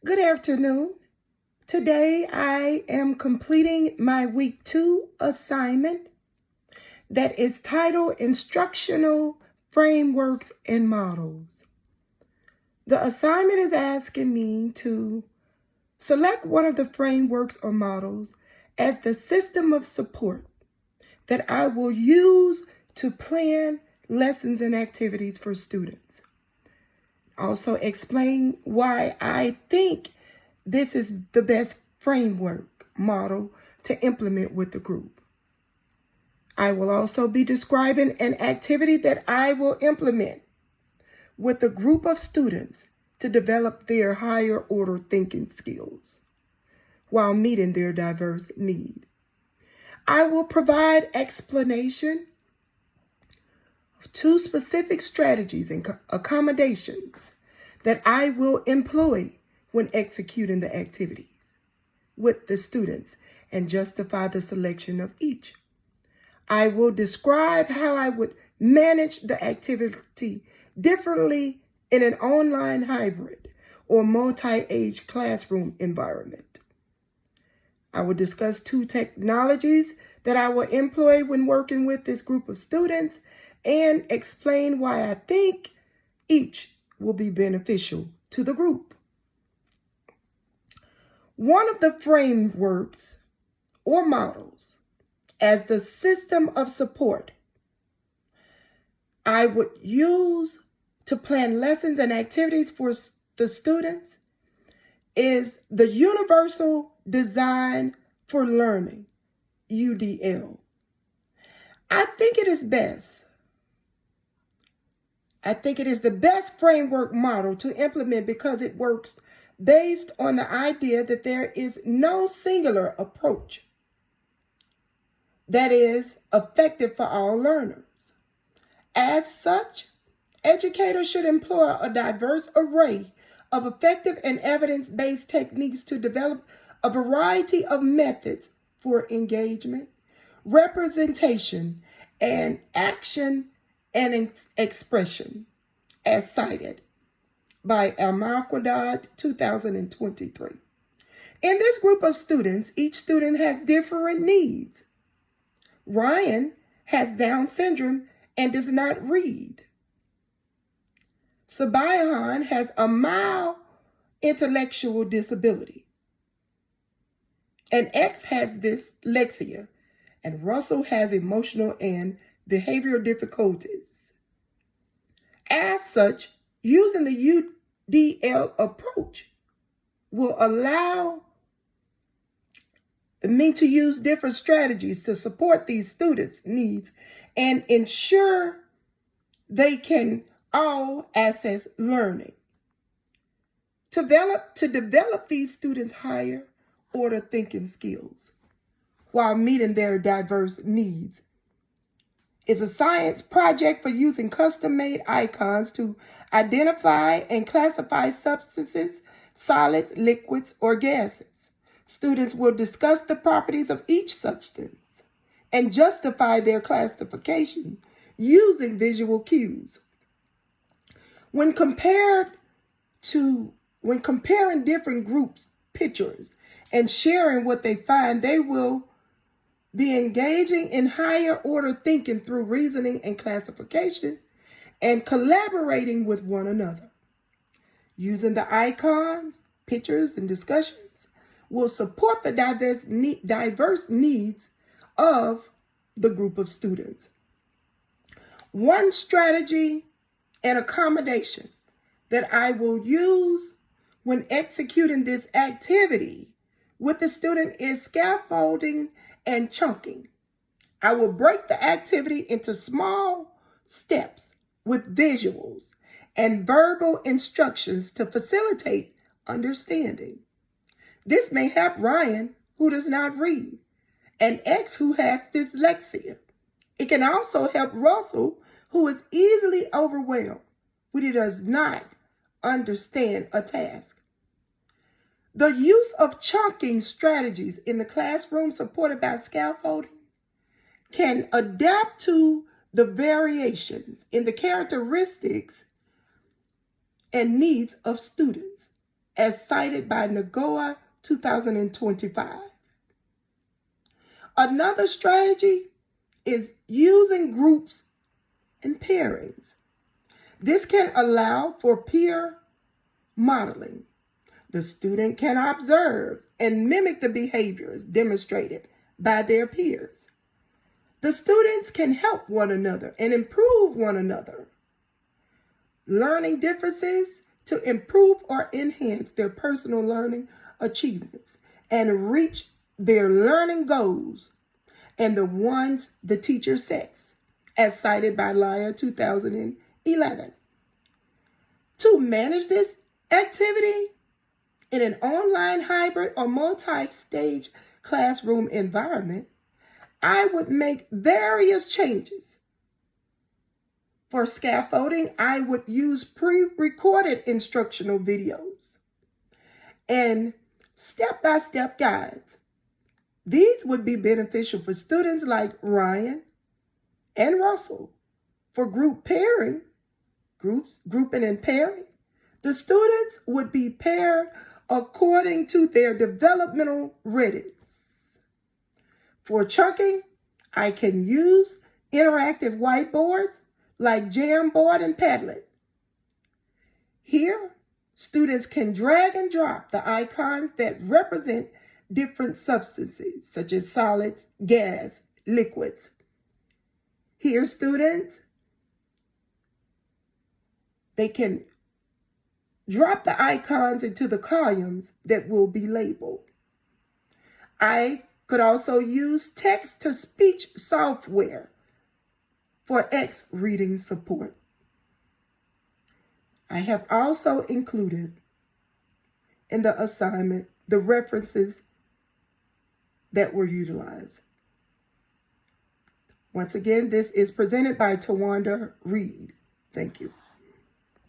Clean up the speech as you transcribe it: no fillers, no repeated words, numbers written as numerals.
Good afternoon. Today I am completing my week 2 assignment that is titled Instructional Frameworks and Models. The assignment is asking me to select one of the frameworks or models as the system of support that I will use to plan lessons and activities for students. Also explain why I think this is the best framework model to implement with the group. I will also be describing an activity that I will implement with a group of students to develop their higher order thinking skills while meeting their diverse need. I will provide explanation of 2 specific strategies and accommodations that I will employ when executing the activities with the students and justify the selection of each. I will describe how I would manage the activity differently in an online hybrid or multi-age classroom environment. I will discuss 2 technologies that I will employ when working with this group of students and explain why I think each will be beneficial to the group. One of the frameworks or models as the system of support I would use to plan lessons and activities for the students is the Universal Design for Learning, UDL. I think it is the best framework model to implement because it works based on the idea that there is no singular approach that is effective for all learners. As such, educators should employ a diverse array of effective and evidence-based techniques to develop a variety of methods for engagement, representation, and action and expression, as cited by Al-Maqdad 2023. In this group of students, each student has different needs. Ryan has Down syndrome and does not read. Sabayan has a mild intellectual disability. And X has dyslexia, and Russell has emotional and behavioral difficulties. As such, using the UDL approach will allow me to use different strategies to support these students' needs and ensure they can all access learning. To develop these students' higher order thinking skills while meeting their diverse needs is a science project for using custom-made icons to identify and classify substances, solids, liquids, or gases. Students will discuss the properties of each substance and justify their classification using visual cues. When comparing different groups' pictures and sharing what they find, they will be engaging in higher order thinking through reasoning and classification and collaborating with one another. Using the icons, pictures, and discussions will support the diverse needs of the group of students. One strategy and accommodation that I will use when executing this activity with the student is scaffolding and chunking. I will break the activity into small steps with visuals and verbal instructions to facilitate understanding. This may help Ryan, who does not read, and X, who has dyslexia. It can also help Russell, who is easily overwhelmed when he does not understand a task. The use of chunking strategies in the classroom supported by scaffolding can adapt to the variations in the characteristics and needs of students as cited by NAGOA 2025. Another strategy is using groups and pairings. This can allow for peer modeling. The student can observe and mimic the behaviors demonstrated by their peers. The students can help one another and improve one another, learning differences to improve or enhance their personal learning achievements and reach their learning goals and the ones the teacher sets, as cited by LIA 2011. To manage this activity in an online, hybrid, or multi-stage classroom environment, I would make various changes. For scaffolding, I would use pre-recorded instructional videos and step-by-step guides. These would be beneficial for students like Ryan and Russell. For grouping and pairing, the students would be paired according to their developmental readiness. For chunking, I can use interactive whiteboards like Jamboard and Padlet. Here, students can drag and drop the icons that represent different substances, such as solids, gas, liquids. Here, students, they can drop the icons into the columns that will be labeled. I could also use text-to-speech software for X reading support. I have also included in the assignment the references that were utilized. Once again, this is presented by Tawanda Reed. Thank you.